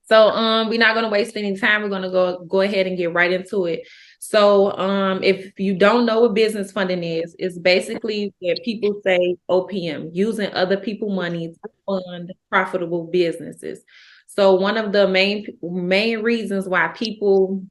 So we're not gonna waste any time. We're gonna go ahead and get right into it. So if you don't know what business funding is, it's basically what people say OPM, using other people's money to fund profitable businesses. So one of the main reasons why people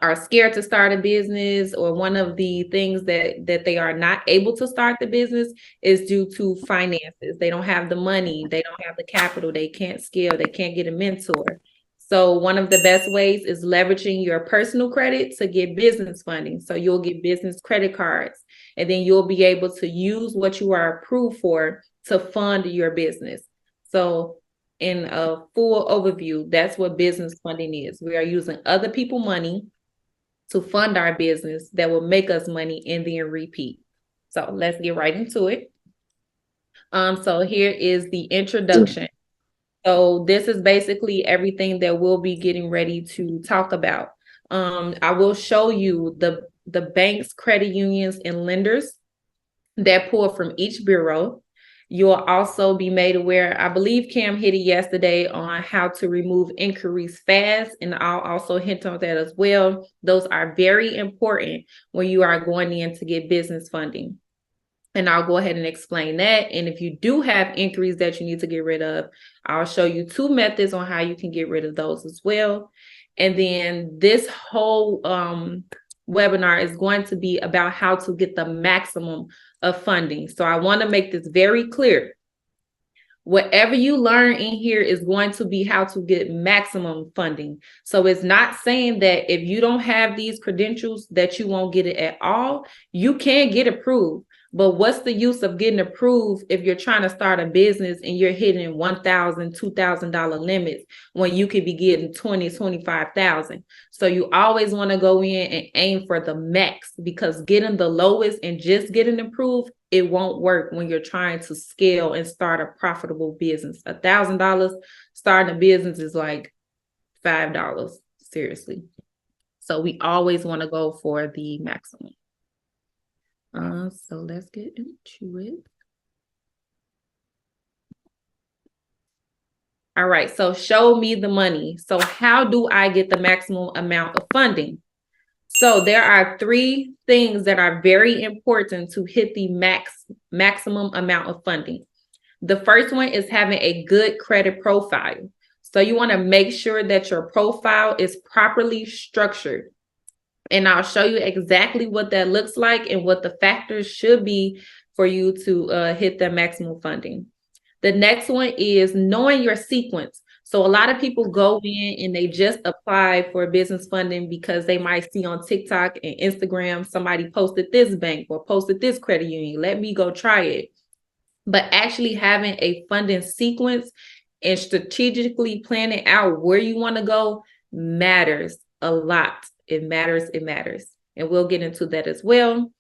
are scared to start a business, or one of the things that they are not able to start the business, is due to finances. They don't have the money, they don't have the capital, they can't scale, they can't get a mentor. So one of the best ways is leveraging your personal credit to get business funding. So you'll get business credit cards, and then you'll be able to use what you are approved for to fund your business. So in a full overview, that's what business funding is. We are using other people's money to fund our business that will make us money and then repeat. So let's get right into it. So here is the introduction. So this is basically everything that we'll be getting ready to talk about. I will show you the banks, credit unions, and lenders that pull from each bureau. You'll also be made aware, I believe Cam hit it yesterday, on how to remove inquiries fast, and I'll also hint on that as well. Those are very important when you are going in to get business funding. And I'll go ahead and explain that. And if you do have inquiries that you need to get rid of, I'll show you 2 methods on how you can get rid of those as well. And then this whole webinar is going to be about how to get the maximum of funding. So I want to make this very clear. Whatever you learn in here is going to be how to get maximum funding. So it's not saying that if you don't have these credentials that you won't get it at all. You can get approved. But what's the use of getting approved if you're trying to start a business and you're hitting $1,000, $2,000 limits when you could be getting $20,000, $25,000? So you always want to go in and aim for the max, because getting the lowest and just getting approved, it won't work when you're trying to scale and start a profitable business. $1,000 starting a business is like $5, seriously. So we always want to go for the maximum. So let's get into it. All right, so show me the money. So how do I get the maximum amount of funding? So there are 3 things that are very important to hit the maximum amount of funding. The first one is having a good credit profile. So you want to make sure that your profile is properly structured. And I'll show you exactly what that looks like and what the factors should be for you to hit the maximum funding. The next one is knowing your sequence. So a lot of people go in and they just apply for business funding because they might see on TikTok and Instagram, somebody posted this bank or posted this credit union. Let me go try it. But actually having a funding sequence and strategically planning out where you want to go matters a lot. It matters. And we'll get into that as well.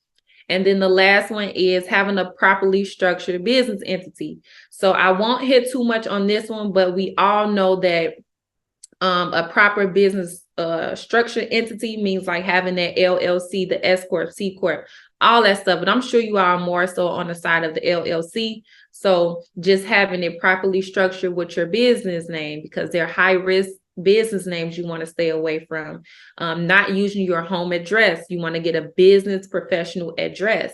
And then the last one is having a properly structured business entity. So I won't hit too much on this one, but we all know that a proper business structured entity means like having that LLC, the S Corp, C Corp, all that stuff. But I'm sure you are more so on the side of the LLC. So just having it properly structured with your business name, because they're high risk business names you want to stay away from. Not using your home address. You want to get a business professional address.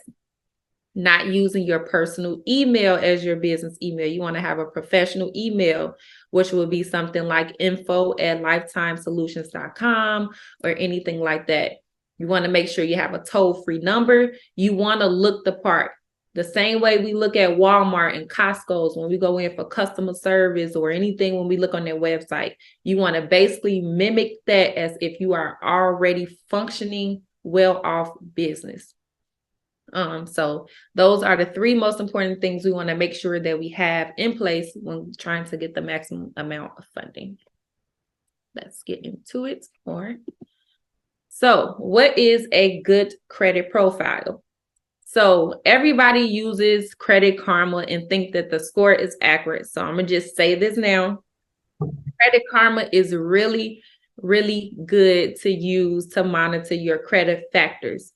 Not using your personal email as your business email. You want to have a professional email, which will be something like info@lifetimesolutions.com or anything like that. You want to make sure you have a toll-free number. You want to look the part. The same way we look at Walmart and Costco's when we go in for customer service or anything when we look on their website. You want to basically mimic that as if you are already functioning well-off business. So those are the 3 most important things we want to make sure that we have in place when trying to get the maximum amount of funding. Let's get into it more. So what is a good credit profile? So everybody uses Credit Karma and think that the score is accurate. So I'm going to just say this now. Credit Karma is really, really good to use to monitor your credit factors.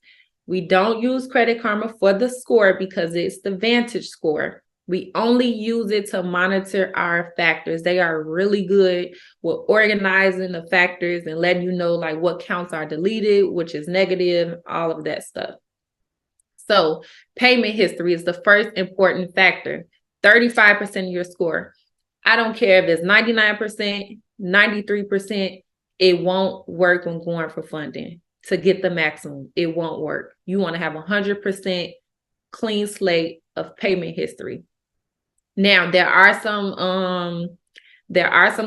We don't use Credit Karma for the score because it's the Vantage score. We only use it to monitor our factors. They are really good with organizing the factors and letting you know like what counts are deleted, which is negative, all of that stuff. So payment history is the first important factor. 35% of your score. I don't care if it's 99%, 93%, it won't work when going for funding to get the maximum. It won't work. You want to have 100% clean slate of payment history. Now, there are some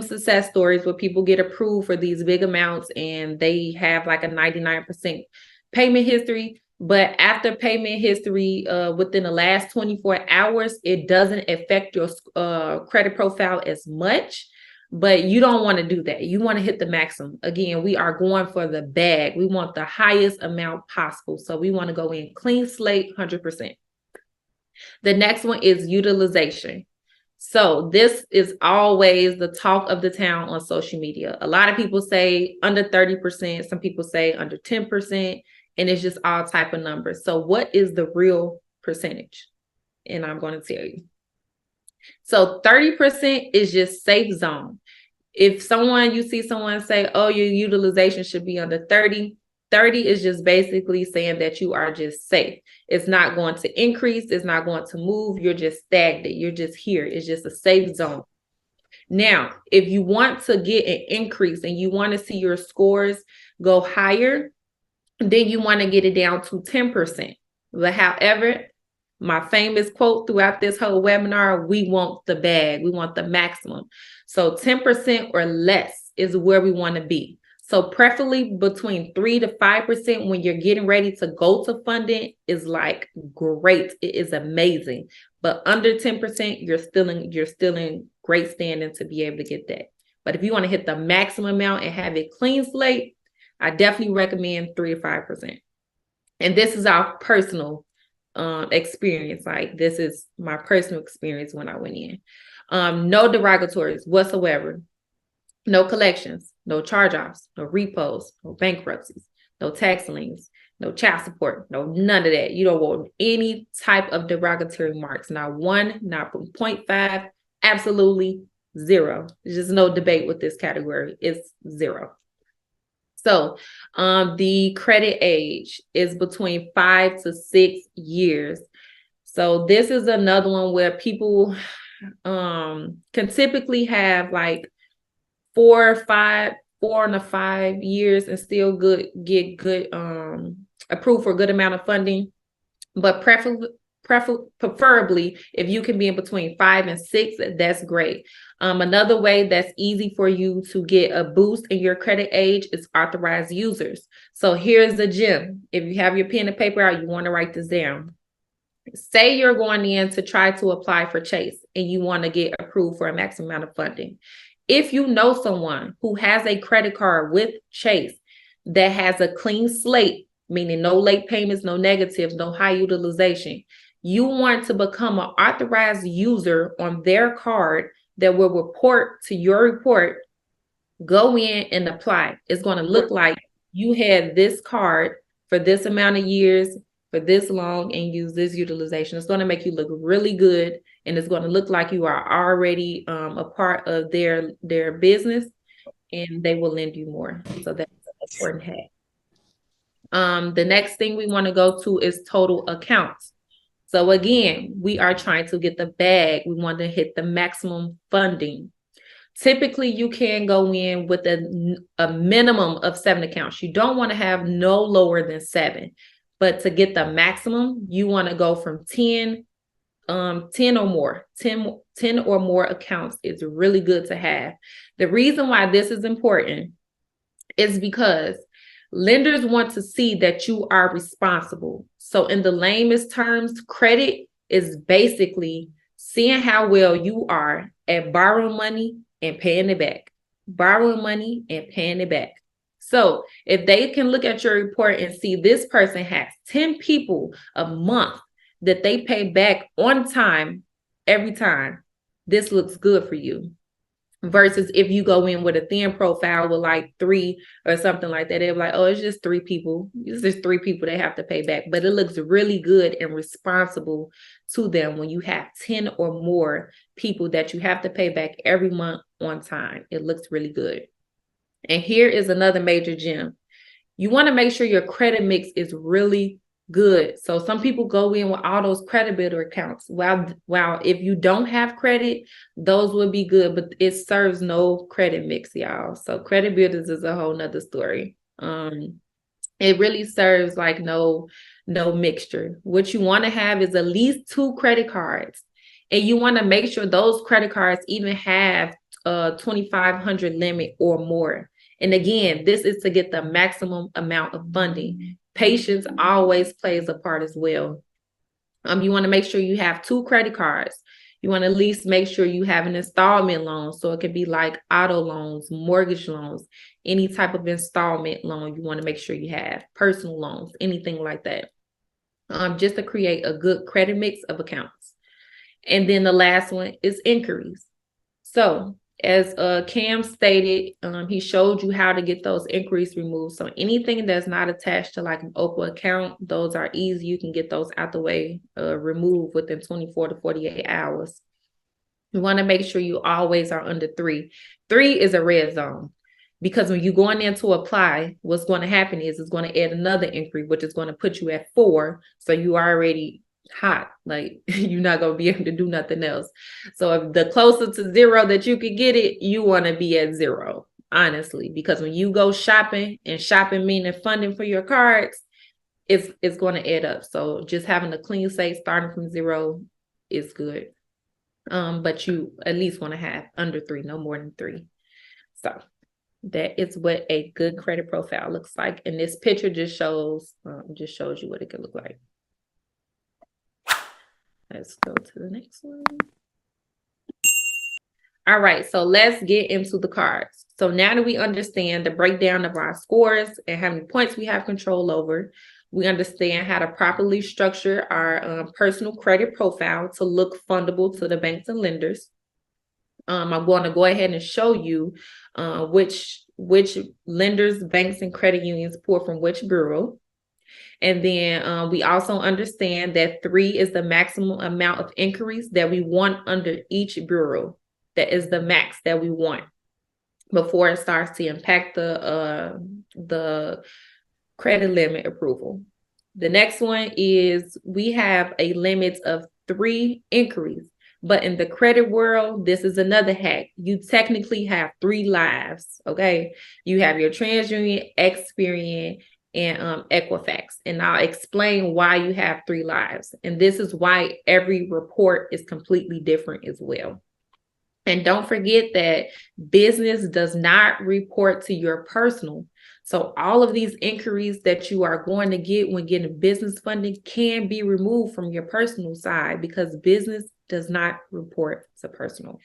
success stories where people get approved for these big amounts and they have like a 99% payment history. But after payment history, within the last 24 hours, it doesn't affect your credit profile as much. But you don't want to do that. You want to hit the maximum. Again, we are going for the bag. We want the highest amount possible. So we want to go in clean slate, 100%. The next one is utilization. So this is always the talk of the town on social media. A lot of people say under 30%. Some people say under 10%. And it's just all type of numbers. So what is the real percentage? And I'm going to tell you. So 30% is just safe zone. If you see someone say, oh, your utilization should be under 30, 30 is just basically saying that you are just safe. It's not going to increase. It's not going to move. You're just stagnant. You're just here. It's just a safe zone. Now, if you want to get an increase and you want to see your scores go higher, then you want to get it down to 10%. But however, my famous quote throughout this whole webinar, we want the bag. We want the maximum. So 10% or less is where we want to be. So preferably between 3 to 5% when you're getting ready to go to funding is like great. It is amazing. But under 10%, you're still in great standing to be able to get that. But if you want to hit the maximum amount and have it clean slate, I definitely recommend 3 to 5%. And this is our personal experience. Like this is my personal experience when I went in. No derogatories whatsoever. No collections, no charge-offs, no repos, no bankruptcies, no tax liens, no child support, no none of that. You don't want any type of derogatory marks. Not 1, not 0.5, absolutely 0. There's just no debate with this category. It's 0. So the credit age is between 5 to 6 years. So this is another one where people can typically have like 4 to 5 years and still get good approved for a good amount of funding. But preferably if you can be in between 5 and 6, that's great. Another way that's easy for you to get a boost in your credit age is authorized users. So here's the gem. If you have your pen and paper out, you want to write this down. Say you're going in to try to apply for Chase and you want to get approved for a maximum amount of funding. If you know someone who has a credit card with Chase that has a clean slate, meaning no late payments, no negatives, no high utilization, you want to become an authorized user on their card that will report to your report, go in and apply. It's going to look like you had this card for this amount of years, for this long, and use this utilization. It's going to make you look really good, and it's going to look like you are already a part of their business, and they will lend you more. So that's an important hack. The next thing we want to go to is total accounts. So again, we are trying to get the bag. We want to hit the maximum funding. Typically, you can go in with a minimum of 7 accounts. You don't want to have no lower than 7. But to get the maximum, you want to go from 10 or more. 10 or more accounts is really good to have. The reason why this is important is because lenders want to see that you are responsible. So in the lamest terms, credit is basically seeing how well you are at borrowing money and paying it back. Borrowing money and paying it back. So if they can look at your report and see this person has 10 people a month that they pay back on time, every time, this looks good for you. Versus if you go in with a thin profile with like 3 or something like that, they'll be like, oh, it's just 3 people. It's just 3 people they have to pay back. But it looks really good and responsible to them when you have 10 or more people that you have to pay back every month on time. It looks really good. And here is another major gem. You want to make sure your credit mix is really good. So some people go in with all those credit builder accounts. While if you don't have credit, those would be good, but it serves no credit mix, y'all. So credit builders is a whole nother story. It really serves like no mixture. What you want to have is at least 2 credit cards, and you want to make sure those credit cards even have a 2,500 limit or more. And again, this is to get the maximum amount of funding. Patience always plays a part as well. You want to make sure you have 2 credit cards. You want to at least make sure you have an installment loan. So it could be like auto loans, mortgage loans, any type of installment loan you want to make sure you have, personal loans, anything like that. Just to create a good credit mix of accounts. And then the last one is inquiries. So as Cam stated, he showed you how to get those inquiries removed. So anything that's not attached to like an Opal account, those are easy. You can get those out the way, removed within 24 to 48 hours. You want to make sure you always are under 3. 3 is a red zone, because when you're going in to apply, what's going to happen is it's going to add another inquiry, which is going to put you at 4. So you already hot, like you're not going to be able to do nothing else. So if the closer to 0 that you could get it, you want to be at 0, honestly, because when you go shopping, and shopping meaning funding for your cards, it's going to add up. So just having a clean slate starting from 0 is good. But you at least want to have under 3, no more than 3. So that is what a good credit profile looks like. And this picture just shows you what it could look like. Let's go to the next one. All right, so let's get into the cards. So now that we understand the breakdown of our scores and how many points we have control over, we understand how to properly structure our personal credit profile to look fundable to the banks and lenders. I'm going to go ahead and show you which lenders, banks, and credit unions pull from which bureau. And then we also understand that 3 is the maximum amount of inquiries that we want under each bureau. That is the max that we want before it starts to impact the credit limit approval. The next one is we have a limit of 3 inquiries. But in the credit world, this is another hack. You technically have 3 lives, okay? You have your TransUnion, Experian, and Equifax. And I'll explain why you have 3 lives. And this is why every report is completely different as well. And don't forget that business does not report to your personal. So all of these inquiries that you are going to get when getting business funding can be removed from your personal side, because business does not report to personal.